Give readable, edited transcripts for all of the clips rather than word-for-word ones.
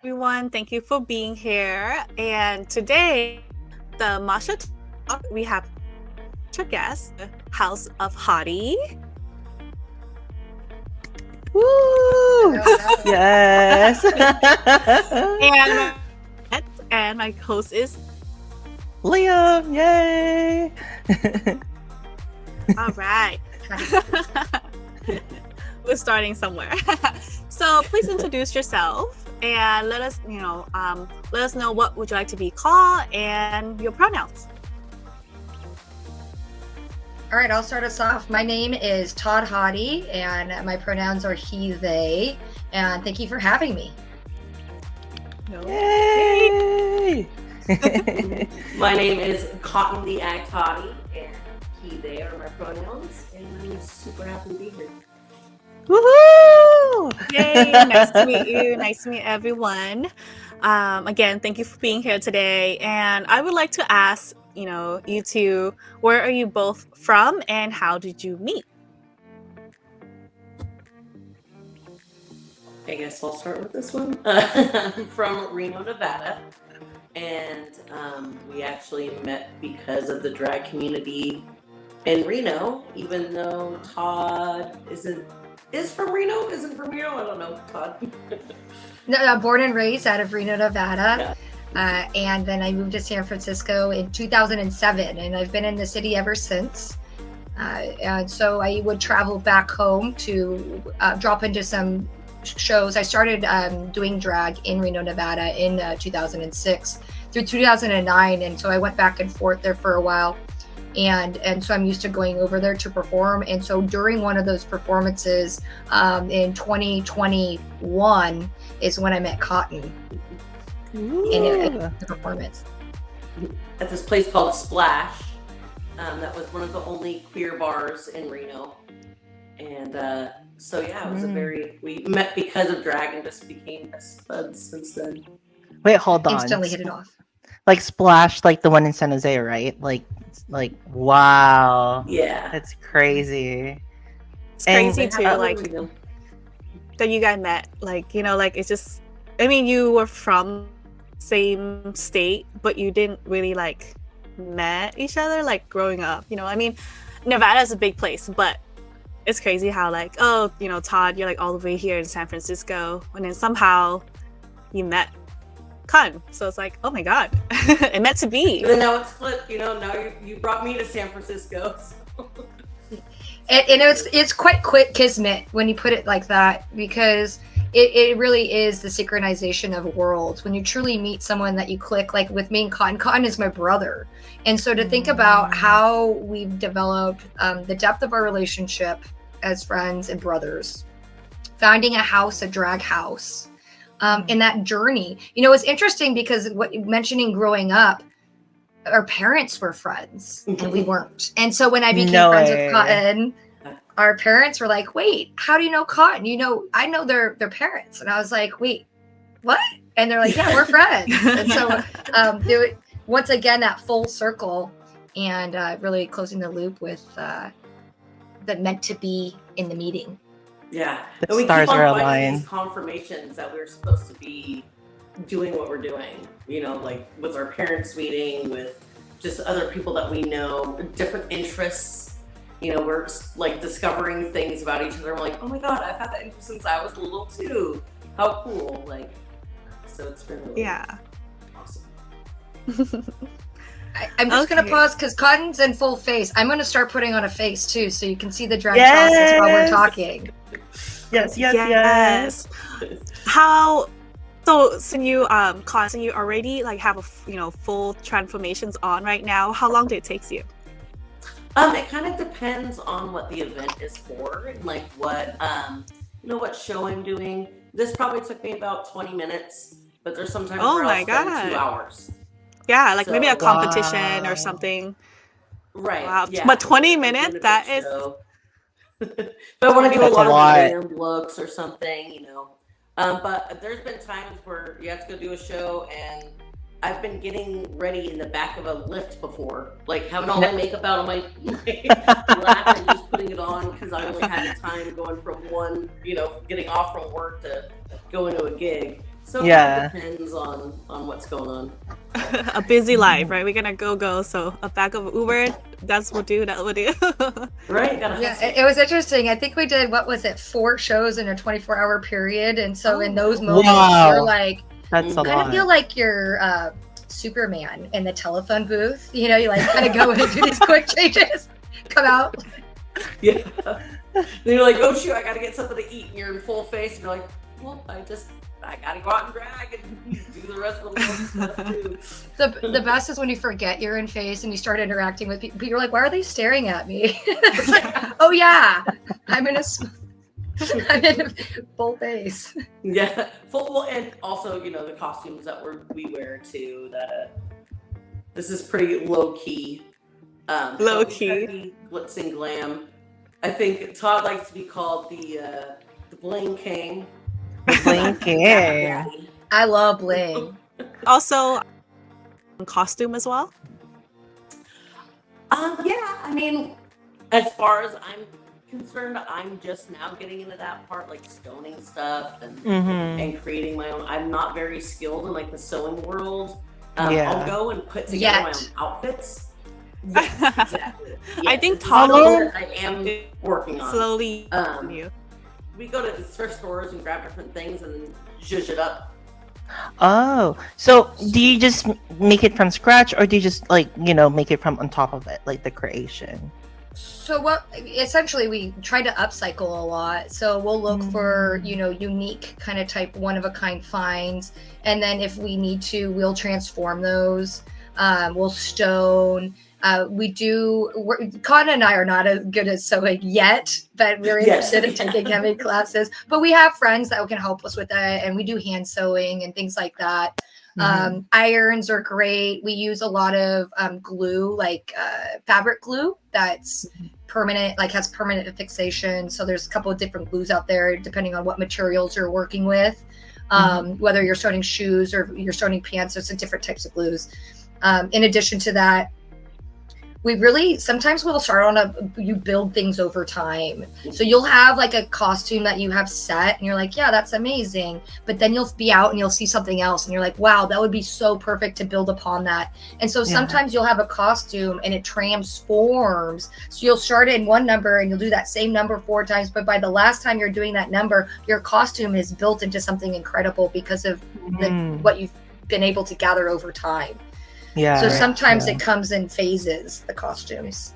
Everyone, thank you for being here. And today, the Masha Talk, we have a guest, the House of Hotty. Woo! Yes. and my host is Liam. Yay! all right. We're starting somewhere. So please introduce yourself and let us know what would you like to be called and your pronouns. All right, I'll start us off. My name is Todd Hotty, and my pronouns are he, they, and thank you for having me. Yay! My name is Cotton the Hotty, and he, they are my pronouns, and I'm super happy to be here. Woohoo! Yay! Nice to meet you. Nice to meet everyone. Again, thank you for being here today. And I would like to ask, you two, where are you both from and how did you meet? I guess I'll start with this one. I'm from Reno, Nevada, and we actually met because of the drag community in Reno, even though Todd is from Reno? Isn't from Reno? I don't know, Todd. No, born and raised out of Reno, Nevada. Yeah. And then I moved to San Francisco in 2007, and I've been in the city ever since. And so I would travel back home to drop into some shows. I started doing drag in Reno, Nevada in 2006 through 2009. And so I went back and forth there for a while. And so I'm used to going over there to perform. And so during one of those performances in 2021 is when I met Cotton in a performance. At this place called Splash. That was one of the only queer bars in Reno. And so yeah, it was we met because of drag and just became best buds since then. Wait, hold on. Instantly hit it off. Like Splash, like the one in San Jose, right? Like wow. Yeah. That's crazy. It's crazy too, that you guys met. It's just, you were from same state, but you didn't really met each other growing up. Nevada is a big place, but it's crazy how Todd, you're all the way here in San Francisco, and then somehow you met Cotton. So it's oh my god, it meant to be. And now it's flipped, now you brought me to San Francisco. So. And it's quite quick kismet when you put it like that, because it really is the synchronization of worlds. When you truly meet someone that you click, like with me and Cotton is my brother. And so to think about how we've developed the depth of our relationship as friends and brothers, founding a drag house, in that journey. It's interesting because mentioning growing up, our parents were friends and we weren't. And so when I became friends with Cotton, our parents were like, wait, how do you know Cotton? I know their parents. And I was like, wait, what? And they're like, yeah, we're friends. And so once again, that full circle and really closing the loop with the meant to be in the meeting. Yeah. The and we stars keep on are finding aligned. these confirmations that we're supposed to be doing what we're doing, with our parents meeting, with just other people that we know, different interests. We're discovering things about each other. I'm like, oh my god, I've had that interest since I was little too. How cool. So it's been really awesome. I'm just going to pause because Cotton's in full face. I'm going to start putting on a face too, so you can see the drag process while we're talking. Yes. How? So, since you you already have full transformations on right now, how long did it take you? It kind of depends on what the event is for, and what show I'm doing. This probably took me about 20 minutes, but there's sometimes where I'll spend 2 hours. Yeah, maybe a competition or something. Right. Wow. Yeah. But 20 minutes, that is. If I want to do a lot of looks or something, But there's been times where you have to go do a show, and I've been getting ready in the back of a lift before, like having all my makeup out on my lap and just putting it on because I only had the time going from one, getting off from work to go into a gig. So it depends on what's going on. A busy life, right? We're gonna go. So a back of Uber, that will do. Right. It was interesting. I think we did 4 shows in a 24-hour period, and so in those moments, you're like, that's a lot. Kind of feel like you're Superman in the telephone booth. You like kind of go in and do these quick changes, come out. Yeah. Then you're like, oh shoot, I gotta get something to eat, and you're in full face, and you're like, well, I gotta go out and drag and do the rest of the work stuff too. The best is when you forget you're in face and you start interacting with people. You're like, why are they staring at me? It's like, oh yeah, I'm in a full face. Yeah, full, and also the costumes that we wear too. That this is pretty low key. Low key, glitz and glam. I think Todd likes to be called the Bling King. Bling King. I love bling. Also, costume as well. Yeah, I mean, as far as I'm concerned, I'm just now getting into that part, like stoning stuff and creating my own. I'm not very skilled in like the sewing world. I'll go and put together my own outfits. Yes, exactly. Yes, I think Todd I am working on slowly. We go to thrift stores and grab different things and then zhuzh it up. Oh, so do you just make it from scratch, or do you just make it from on top of it, like the creation? So essentially we try to upcycle a lot. So we'll look for, unique kind of type one of a kind finds. And then if we need to, we'll transform those. We'll stone. Cotton and I are not as good at sewing yet, but we're interested in taking heavy classes. But we have friends that can help us with that, and we do hand sewing and things like that. Irons are great. We use a lot of glue, like fabric glue that's permanent, like has permanent fixation. So there's a couple of different glues out there, depending on what materials you're working with. Whether you're sewing shoes or you're sewing pants, there's some different types of glues. In addition to that, sometimes we'll start you build things over time. So you'll have like a costume that you have set and you're like, yeah, that's amazing. But then you'll be out and you'll see something else and you're like, wow, that would be so perfect to build upon that. And so sometimes you'll have a costume and it transforms. So you'll start in one number and you'll do that same number 4 times. But by the last time you're doing that number, your costume is built into something incredible because of what you've been able to gather over time. Yeah. So sometimes it comes in phases, the costumes.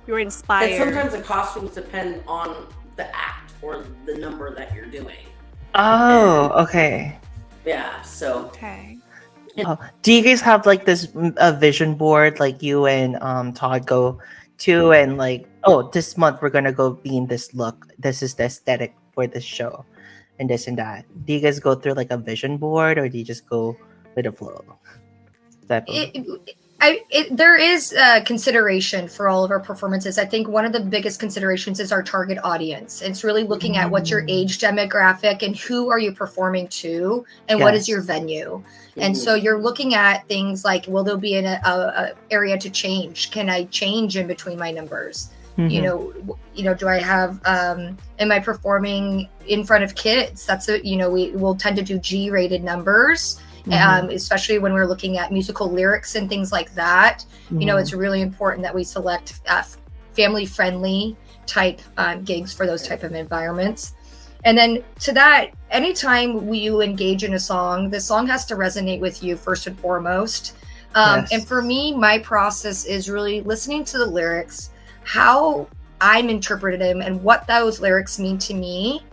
You're inspired. And sometimes the costumes depend on the act or the number that you're doing. Oh, okay. Yeah, so. Okay. Oh, do you guys have like this a vision board, like you and Todd go to, and like, oh, this month we're gonna go be in this look. This is the aesthetic for this show, and this and that. Do you guys go through like a vision board, or do you just go with the flow? There is consideration for all of our performances. I think one of the biggest considerations is our target audience. It's really looking at what's your age demographic and who are you performing to and what is your venue. And so you're looking at things like, will there be an area to change? Can I change in between my numbers? Do I have am I performing in front of kids? That's we will tend to do G-rated numbers. Especially when we're looking at musical lyrics and things like that. It's really important that we select family-friendly type gigs for those type of environments. And then to that, anytime you engage in a song, the song has to resonate with you first and foremost. And for me, my process is really listening to the lyrics, how I'm interpreting them and what those lyrics mean to me,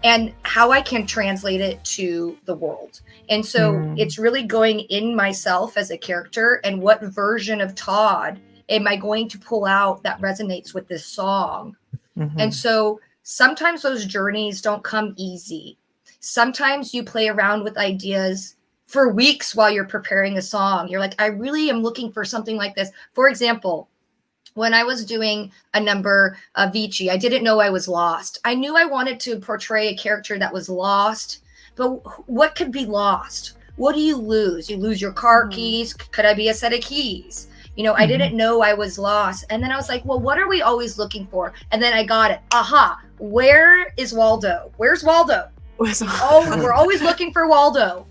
and how I can translate it to the world. And so it's really going in myself as a character and what version of Todd am I going to pull out that resonates with this song. And so sometimes those journeys don't come easy. Sometimes you play around with ideas for weeks while you're preparing a song. You're like, I really am looking for something like this. For example, when I was doing a number of Vici, I didn't know I was lost. I knew I wanted to portray a character that was lost, but what could be lost? What do you lose? You lose your car keys. Could I be a set of keys? You know, I didn't know I was lost. And then I was like, well, what are we always looking for? And then I got it. Aha. Where is Waldo? Where's Waldo? Oh, we're always looking for Waldo.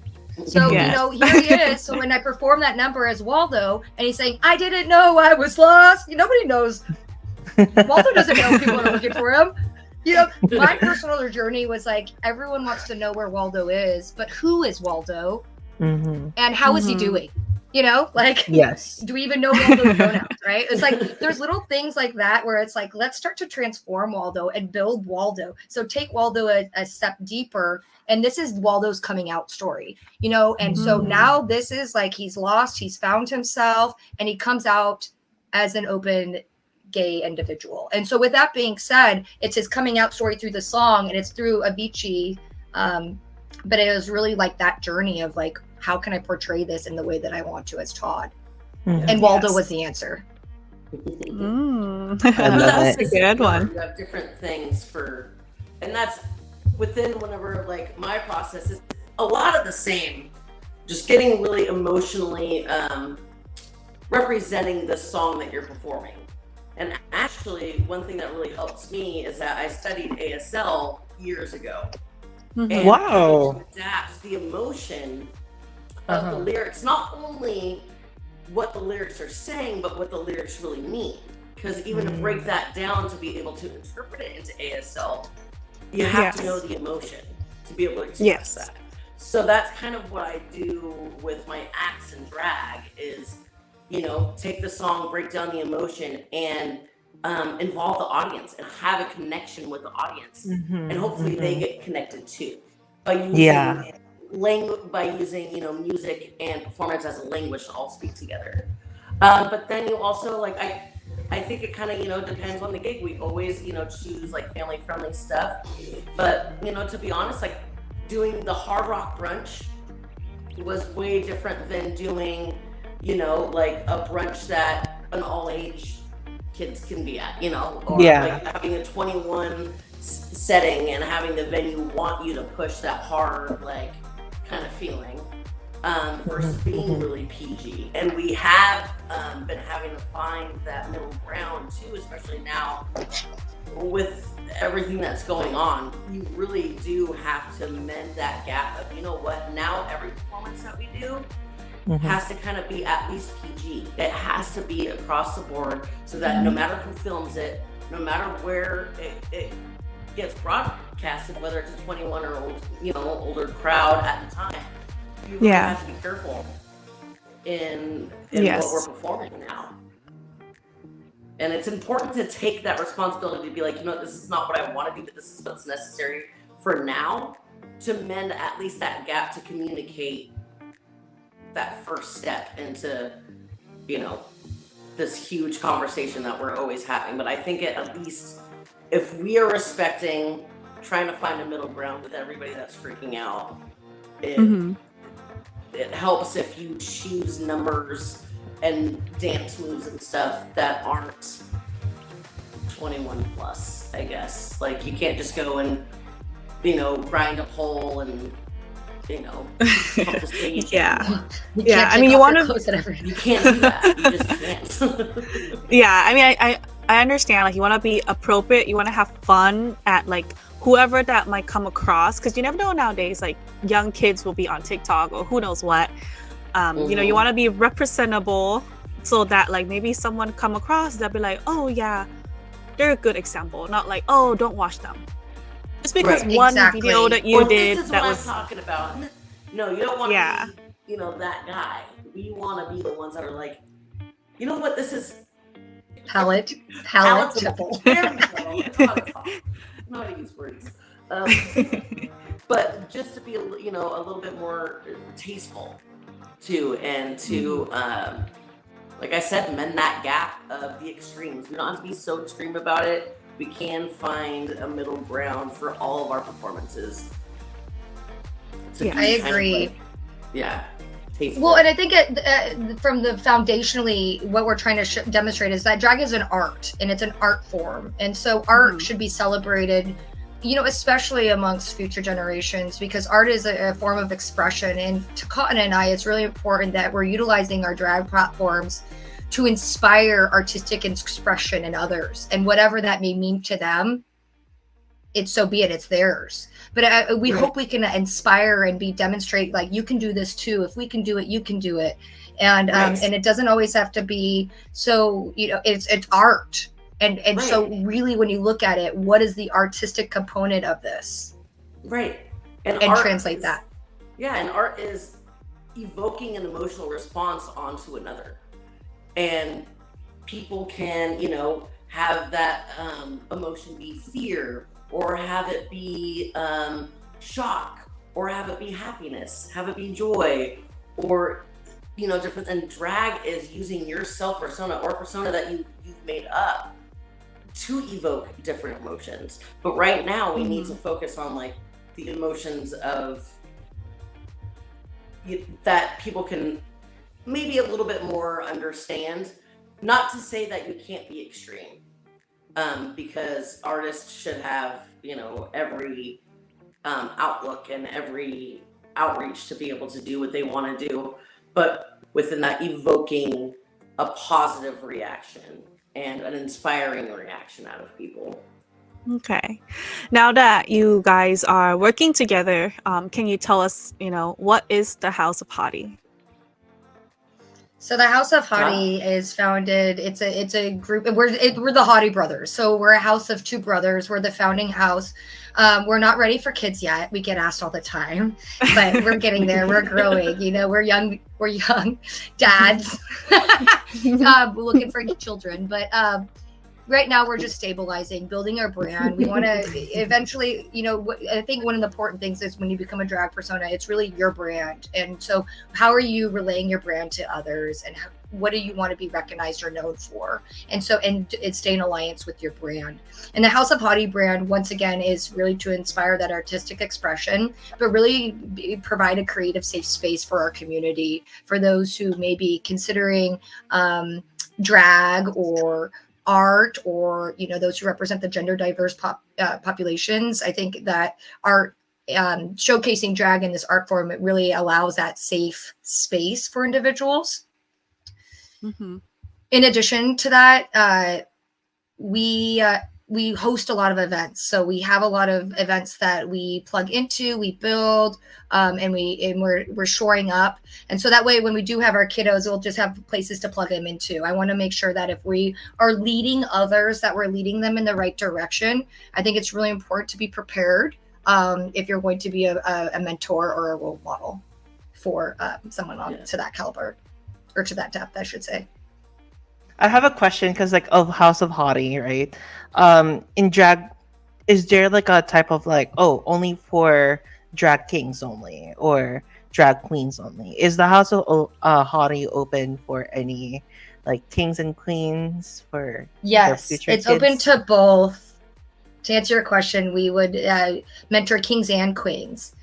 So, you know, here he is. So when I perform that number as Waldo and he's saying, I didn't know I was lost. Nobody knows. Waldo doesn't know people are looking for him. You know, my personal journey was like, everyone wants to know where Waldo is, but who is Waldo? And how is he doing? You know, like, do we even know Waldo's pronouns, right? It's like, there's little things like that where it's like, let's start to transform Waldo and build Waldo. So take Waldo a step deeper. And this is Waldo's coming out story, you know? And so now this is like, he's lost, he's found himself, and he comes out as an open gay individual. And so with that being said, it's his coming out story through the song, and it's through Avicii. But it was really like that journey of like, how can I portray this in the way that I want to as Todd? And Waldo was the answer. That's a good one. You have different things for, and that's within whenever like my process is a lot of the same, just getting really emotionally representing the song that you're performing. And actually, one thing that really helps me is that I studied ASL years ago. And to adapt the emotion of the lyrics, not only what the lyrics are saying, but what the lyrics really mean. Because even to break that down, to be able to interpret it into ASL, you have to know the emotion to be able to express that. So that's kind of what I do with my acts and drag is, you know, take the song, break down the emotion, and involve the audience and have a connection with the audience. And hopefully they get connected too. By using you know, music and performance as a language to all speak together. But then you also like I think it kind of, you know, depends on the gig. We always, you know, choose like family friendly stuff. But, you know, to be honest, like doing the hard rock brunch was way different than doing, you know, like a brunch that an all age kids can be at, you know, or like having a 21 setting and having the venue want you to push that hard, like, kind of feeling versus being really PG. And we have been having to find that middle ground too, especially now with everything that's going on. You really do have to mend that gap of, you know what, now every performance that we do has to kind of be at least PG. It has to be across the board so that no matter who films it, no matter where it gets broadcasted, whether it's a 21 or old, you know, older crowd at the time, you really have to be careful in what we're performing now. And it's important to take that responsibility to be like, you know, this is not what I want to do, but this is what's necessary for now to mend at least that gap to communicate that first step into, you know, this huge conversation that we're always having. But I think at least if we are respecting, trying to find a middle ground with everybody that's freaking out, it helps if you choose numbers and dance moves and stuff that aren't 21 plus, I guess. Like you can't just go and, you know, grind a pole and, you know, pump the stage. I mean, you want to. You can't do that. You just can't. I mean, I understand. Like, you want to be appropriate. You want to have fun at like whoever that might come across, because you never know nowadays. Like, young kids will be on TikTok or who knows what. You know, you want to be representable so that like maybe someone come across they'll be like, oh yeah, they're a good example. Not like, oh, don't watch them. Just because one video that you did this is that what was I'm talking about. No, you don't want to be, you know, that guy. We want to be the ones that are like, you know what, this is palatable. There we go. I know how to use words. But just to be, you know, a little bit more tasteful too, and to like I said, mend that gap of the extremes. We don't have to be so extreme about it. We can find a middle ground for all of our performances. I agree. Tasteful. Well, and I think from the foundationally, what we're trying to demonstrate is that drag is an art, and it's an art form, and so art should be celebrated especially amongst future generations, because art is a form of expression. And to Cotton and I, it's really important that we're utilizing our drag platforms to inspire artistic expression in others, and whatever that may mean to them, it's so be it, it's theirs. But we hope we can inspire and demonstrate, like, you can do this too. If we can do it, you can do it. And and it doesn't always have to be so, it's art. And so really, when you look at it, what is the artistic component of this? Right. And translate that. Yeah, and art is evoking an emotional response onto another. And people can, have that emotion be fear, or have it be shock, or have it be happiness, have it be joy, or different. And drag is using your self persona or persona that you've made up to evoke different emotions. But right now we need to focus on like the emotions of that people can maybe a little bit more understand. Not to say that you can't be extreme, because artists should have every outlook and every outreach to be able to do what they want to do, but within that, evoking a positive reaction and an inspiring reaction out of people. Okay. Now that you guys are working together, can you tell us, what is the House of Hotty? So the House of Hotty is founded. It's a group. We're the Hotty brothers. So we're a house of two brothers. We're the founding house. We're not ready for kids yet. We get asked all the time, but we're getting there. We're growing. We're young. We're young dads looking for children. But right now we're just stabilizing, building our brand. We want to eventually, I think one of the important things is when you become a drag persona, it's really your brand. And so how are you relaying your brand to others, and what do you want to be recognized or known for? And so, and it's stay in alliance with your brand. And the House of Hotty brand, once again, is really to inspire that artistic expression, but really provide a creative safe space for our community, for those who may be considering drag or art, or those who represent the gender diverse populations. I think that art, showcasing drag in this art form, it really allows that safe space for individuals. In addition to that, we host a lot of events. So we have a lot of events that we plug into, we build, and we're shoring up. And so that way, when we do have our kiddos, we'll just have places to plug them into. I want to make sure that if we are leading others, that we're leading them in the right direction. I think it's really important to be prepared if you're going to be a mentor or a role model for someone to that caliber, or to that depth, I should say. I have a question, because of House of Hotty, right? In drag, is there like a type of only for drag kings only, or drag queens only? Is the House of Hotty open for any kings and queens for yes, future it's kids? Open to both. To answer your question, we would mentor kings and queens.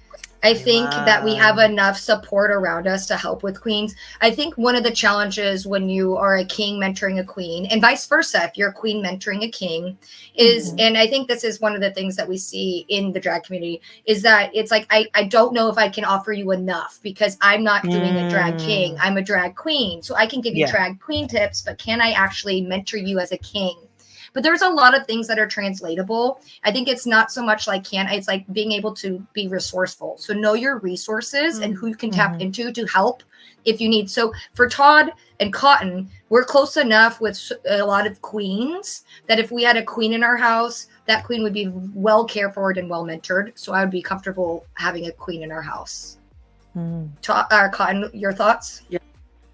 I think that we have enough support around us to help with queens. I think one of the challenges when you are a king mentoring a queen, and vice versa, if you're a queen mentoring a king, is, and I think this is one of the things that we see in the drag community, is that it's like, I don't know if I can offer you enough, because I'm not doing a drag king, I'm a drag queen. So I can give you drag queen tips, but can I actually mentor you as a king? But there's a lot of things that are translatable. I think it's not so much it's like being able to be resourceful. So know your resources and who you can tap into to help if you need. So for Todd and Cotton, we're close enough with a lot of queens that if we had a queen in our house, that queen would be well cared for and well mentored. So I would be comfortable having a queen in our house. Cotton, your thoughts?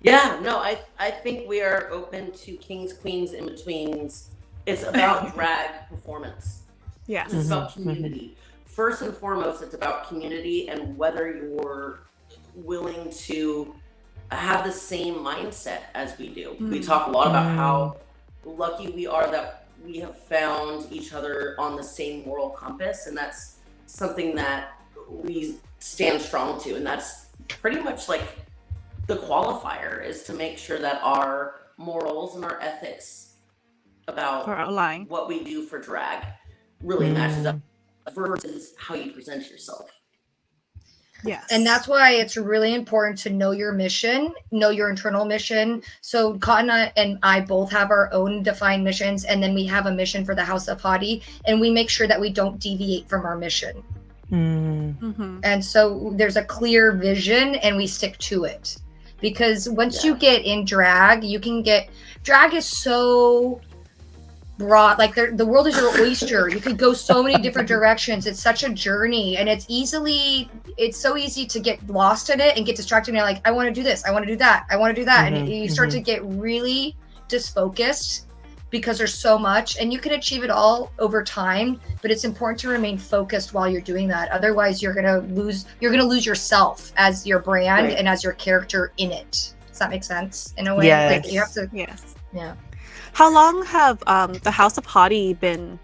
Yeah, no, I think we are open to kings, queens, in-betweens. It's about drag performance. Yes. It's about community. First and foremost, it's about community and whether you're willing to have the same mindset as we do. We talk a lot about how lucky we are that we have found each other on the same moral compass, and that's something that we stand strong to. And that's pretty much the qualifier, is to make sure that our morals and our ethics about what we do for drag really matches up versus how you present yourself. Yes. And that's why it's really important to know your mission, know your internal mission. So Cotton and I both have our own defined missions, and then we have a mission for the House of Hotty, and we make sure that we don't deviate from our mission. And so there's a clear vision, and we stick to it. Because once you get in drag, drag is so broad. Like the world is your oyster. You could go so many different directions. It's such a journey, and it's so easy to get lost in it and get distracted. And you're like, I want to do this, I want to do that, I want to do that, and you start to get really disfocused because there's so much, and you can achieve it all over time. But it's important to remain focused while you're doing that. Otherwise, you're gonna lose yourself as your brand and as your character in it. Does that make sense? In a way, like you have to. Yes. Yeah. How long have the House of Hotty been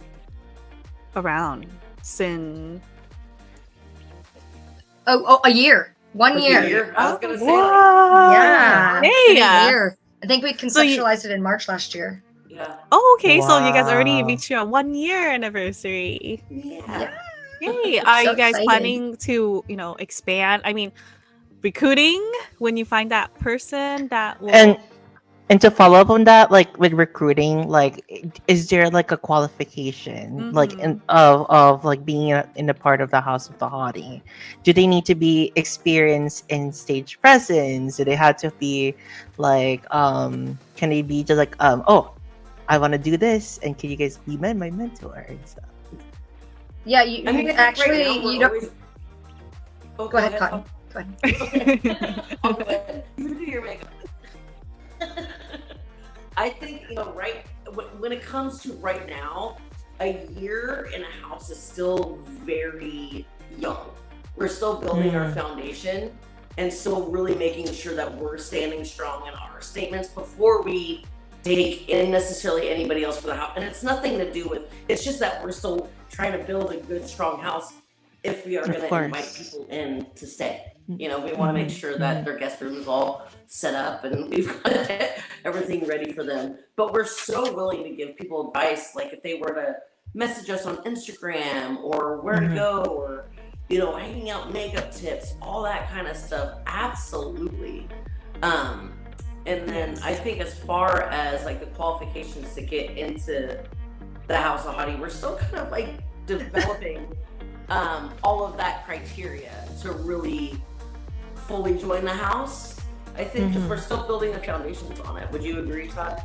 around? Since a year. 1 year. I was gonna say, Yeah. Hey, A year. I think we conceptualized it in March last year. yeah. Oh, okay. So you guys already Wow. reached your 1 year anniversary. Yeah. Yay! Are So you guys excited. planning to, expand? I mean, recruiting when you find that person that will. And to follow up on that, like with recruiting, like is there like a qualification like of like being in a part of the House of the Hotty? Do they need to be experienced in stage presence? Do they have to be like can they be just like oh, I want to do this, and can you guys be my mentor and stuff? Yeah, you I mean, actually right now, you don't. always... Go ahead, Cotton. Go ahead. I'll go ahead. You do your makeup. I think, when it comes to right now, a year in a house is still very young. We're still building our foundation and still really making sure that we're standing strong in our statements before we take in necessarily anybody else for the house. And it's nothing to do with, it's just that we're still trying to build a good, strong house if we are going to invite people in to stay. We want to make sure that their guest room is all set up and we've got everything ready for them. But we're so willing to give people advice, like if they were to message us on Instagram or where to go or, hanging out makeup tips, all that kind of stuff. Absolutely. And then I think as far as like the qualifications to get into the House of Hotty, we're still kind of like developing all of that criteria to really fully join the house, I think, because we're still building the foundations on it. Would you agree, Todd?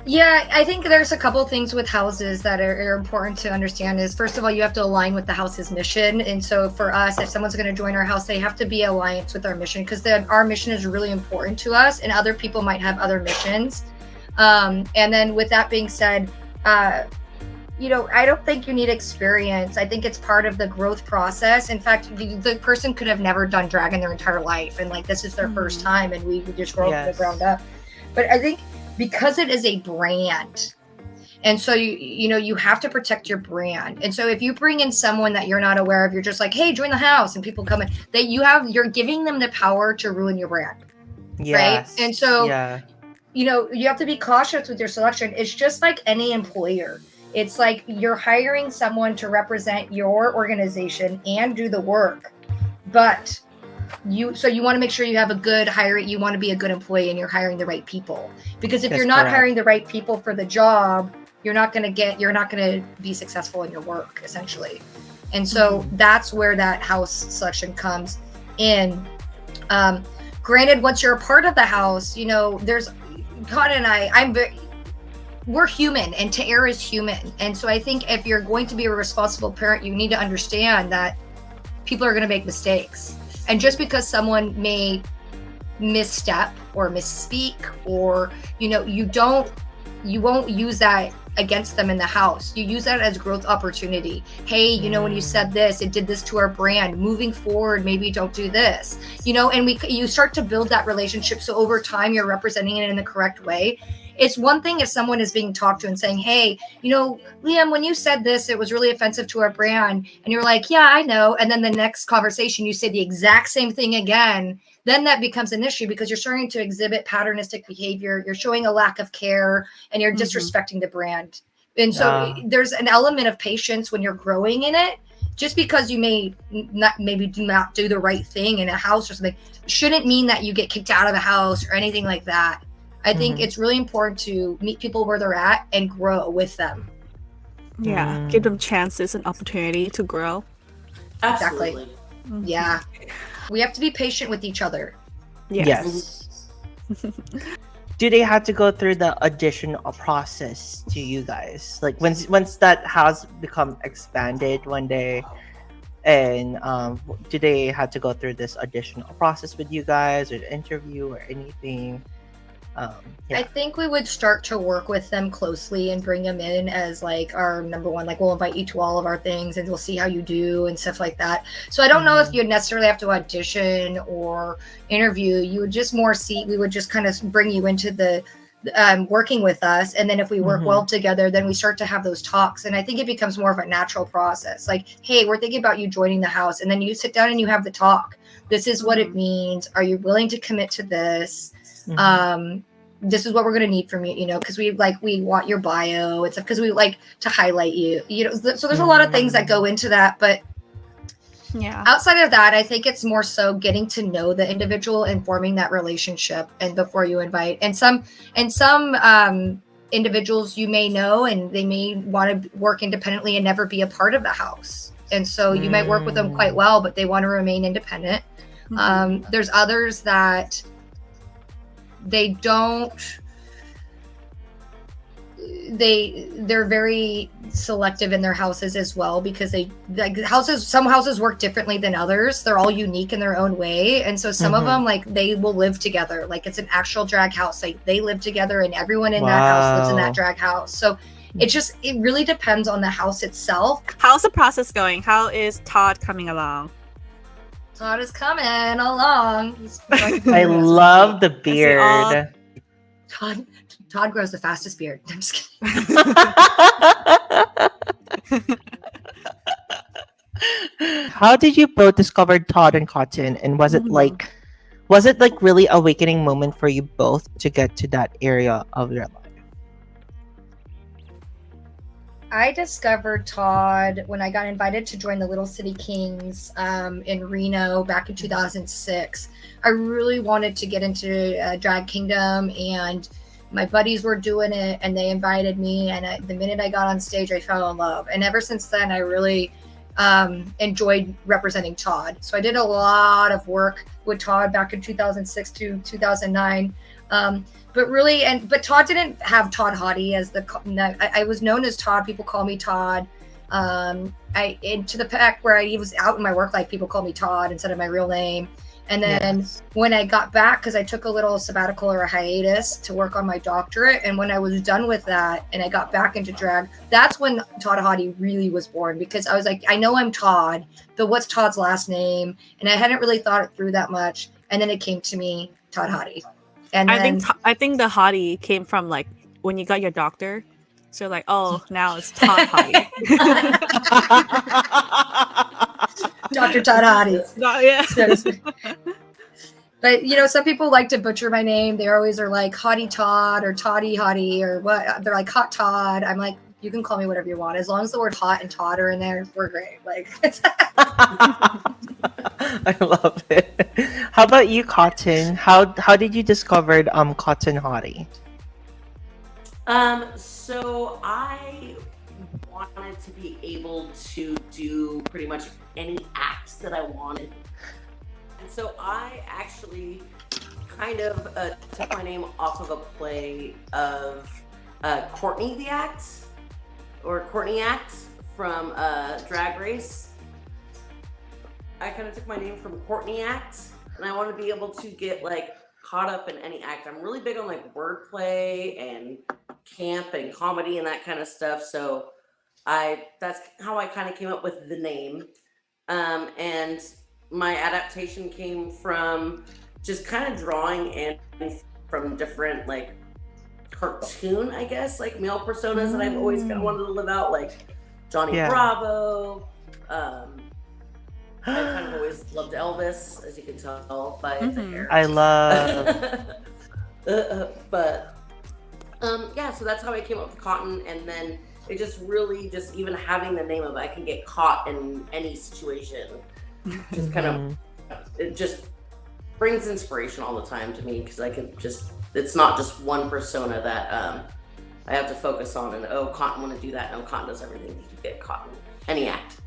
Yeah, I think there's a couple things with houses that are important to understand. Is first of all, you have to align with the house's mission. And so for us, if someone's going to join our house, they have to be aligned with our mission, because our mission is really important to us, and other people might have other missions. And then with that being said, I don't think you need experience. I think it's part of the growth process. In fact, the person could have never done drag in their entire life, and like this is their first time, and we just grow from the ground up. But I think because it is a brand, and so you have to protect your brand. And so if you bring in someone that you're not aware of, you're just like, hey, join the house, and people come in, you're giving them the power to ruin your brand. Right? And so you have to be cautious with your selection. It's just like any employer. It's like you're hiring someone to represent your organization and do the work, but you want to make sure you have a good hiring. You want to be a good employee, and you're hiring the right people. Because if you're not hiring the right people for the job, you're not going to be successful in your work, essentially. And so that's where that house selection comes in. Granted, once you're a part of the house, there's Cotton and we're human, and Ta'era is human. And so I think if you're going to be a responsible parent, you need to understand that people are going to make mistakes. And just because someone may misstep or misspeak, or, you won't use that against them in the house. You use that as growth opportunity. Hey, when you said this, it did this to our brand. Moving forward, maybe don't do this, and you start to build that relationship. So over time, you're representing it in the correct way. It's one thing if someone is being talked to and saying, hey, Liam, when you said this, it was really offensive to our brand. And you're like, yeah, I know. And then the next conversation, you say the exact same thing again. Then that becomes an issue, because you're starting to exhibit patternistic behavior. You're showing a lack of care, and you're disrespecting the brand. And so there's an element of patience when you're growing in it. Just because you may not do the right thing in a house or something shouldn't mean that you get kicked out of the house or anything like that. I think it's really important to meet people where they're at and grow with them. Yeah, give them chances and opportunity to grow. Absolutely. Exactly. Yeah. We have to be patient with each other. Yes. Do they have to go through the audition process to you guys? Like once that house become expanded one day, and do they have to go through this audition process with you guys, or the interview or anything? I think we would start to work with them closely and bring them in as like our number one. Like we'll invite you to all of our things and we'll see how you do and stuff like that. So I don't know if you necessarily have to audition or interview. You would just we would just kind of bring you into the working with us, and then if we work well together, then we start to have those talks, and I think it becomes more of a natural process. Like, hey, we're thinking about you joining the house, and then you sit down and you have the talk. This is what it means. Are you willing to commit to this? This is what we're going to need from you, because we want your bio. It's because we like to highlight you, so there's a lot of things that go into that. But outside of that, I think it's more so getting to know the individual and forming that relationship, and before you invite. And some individuals you may know, and they may want to work independently and never be a part of the house. And so you might work with them quite well, but they want to remain independent. There's others that they're very selective in their houses as well, because some houses work differently than others. They're all unique in their own way. And so some of them, like, they will live together. Like, it's an actual drag house. Like, they live together and everyone in that house lives in that drag house. So it really depends on the house itself. How's the process going? How is Todd coming along? Todd is coming along. I love the beard. Todd grows the fastest beard. I'm just kidding. How did you both discover Todd and Cotton? And was it like really awakening moment for you both to get to that area of your life? I discovered Todd when I got invited to join the Little City Kings in Reno back in 2006. I really wanted to get into Drag Kingdom, and my buddies were doing it, and they invited me. And the minute I got on stage, I fell in love. And ever since then, I really enjoyed representing Todd. So I did a lot of work with Todd back in 2006 to 2009. But Todd didn't have Todd Hotty as I was known as Todd. People call me Todd. To the fact where I was out in my work life, people call me Todd instead of my real name. And then when I got back, because I took a little sabbatical or a hiatus to work on my doctorate, and when I was done with that and I got back into drag, that's when Todd Hotty really was born, because I was like, I know I'm Todd, but what's Todd's last name? And I hadn't really thought it through that much. And then it came to me, Todd Hotty. And I think the Hottie came from like when you got your doctor. So like, oh, now it's Todd Hotty. Dr. Todd Hotty. Yeah. But some people like to butcher my name. They always are like Hottie Todd or Toddy Hotty or what. They're like Hot Todd. I'm like, you can call me whatever you want. As long as the word hot and Todd are in there, we're great. Like, I love it. How about you, Cotton? How did you discover Cotton Hotty? So I wanted to be able to do pretty much any act that I wanted. And so I actually kind of took my name off of a play of Courtney the Act, or Courtney Act from Drag Race. I kind of took my name from Courtney Act, and I want to be able to get like caught up in any act. I'm really big on like wordplay and camp and comedy and that kind of stuff. So that's how I kind of came up with the name. And my adaptation came from just kind of drawing in from different like cartoon, I guess, like male personas that I've always kind of wanted to live out, like Johnny Bravo. I kind of always loved Elvis, as you can tell by the hair. I love. So that's how I came up with Cotton. And then it just really, just even having the name of it, I can get caught in any situation. Just kind of, it just brings inspiration all the time to me, because I can just, it's not just one persona that I have to focus on, and oh, Cotton want to do that. No, Cotton does everything to get caught in any act.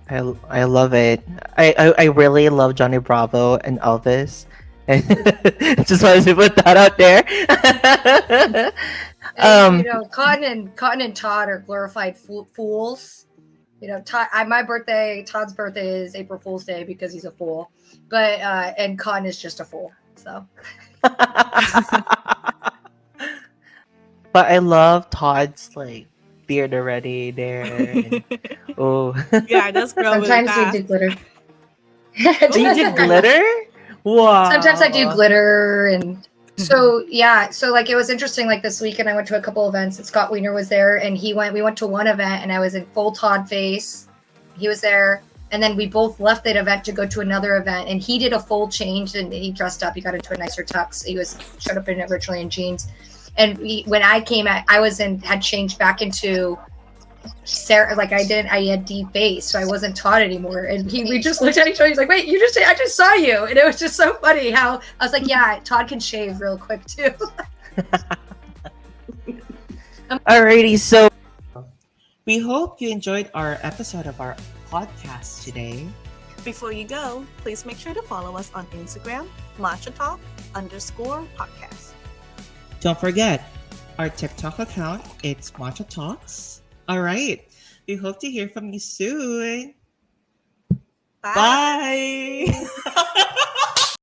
I love it. I really love Johnny Bravo and Elvis. Just wanted to put that out there. And, Cotton and Todd are glorified fools. Todd, Todd's birthday is April Fool's Day because he's a fool, but and Cotton is just a fool. So. But I love Todd's like beard already there. And, oh, Yeah, that's grow really Sometimes we fast. do glitter. Oh, you did glitter? Wow. Sometimes I do glitter, and so yeah. So like it was interesting. Like this weekend, I went to a couple events, and Scott Wiener was there, and we went to one event, and I was in full Todd face. He was there, and then we both left that event to go to another event, and he did a full change, and he dressed up. He got into a nicer tux. He showed up originally in jeans. And when I came at, had changed back into Sarah, like I had deep bass, so I wasn't Todd anymore. And we just looked at each other. He's like, "Wait, I just saw you," and it was just so funny how I was like, "Yeah, Todd can shave real quick too." Alrighty, so we hope you enjoyed our episode of our podcast today. Before you go, please make sure to follow us on Instagram, matchatalk_podcast. Don't forget our TikTok account. It's Matcha Talks. All right. We hope to hear from you soon. Bye. Bye.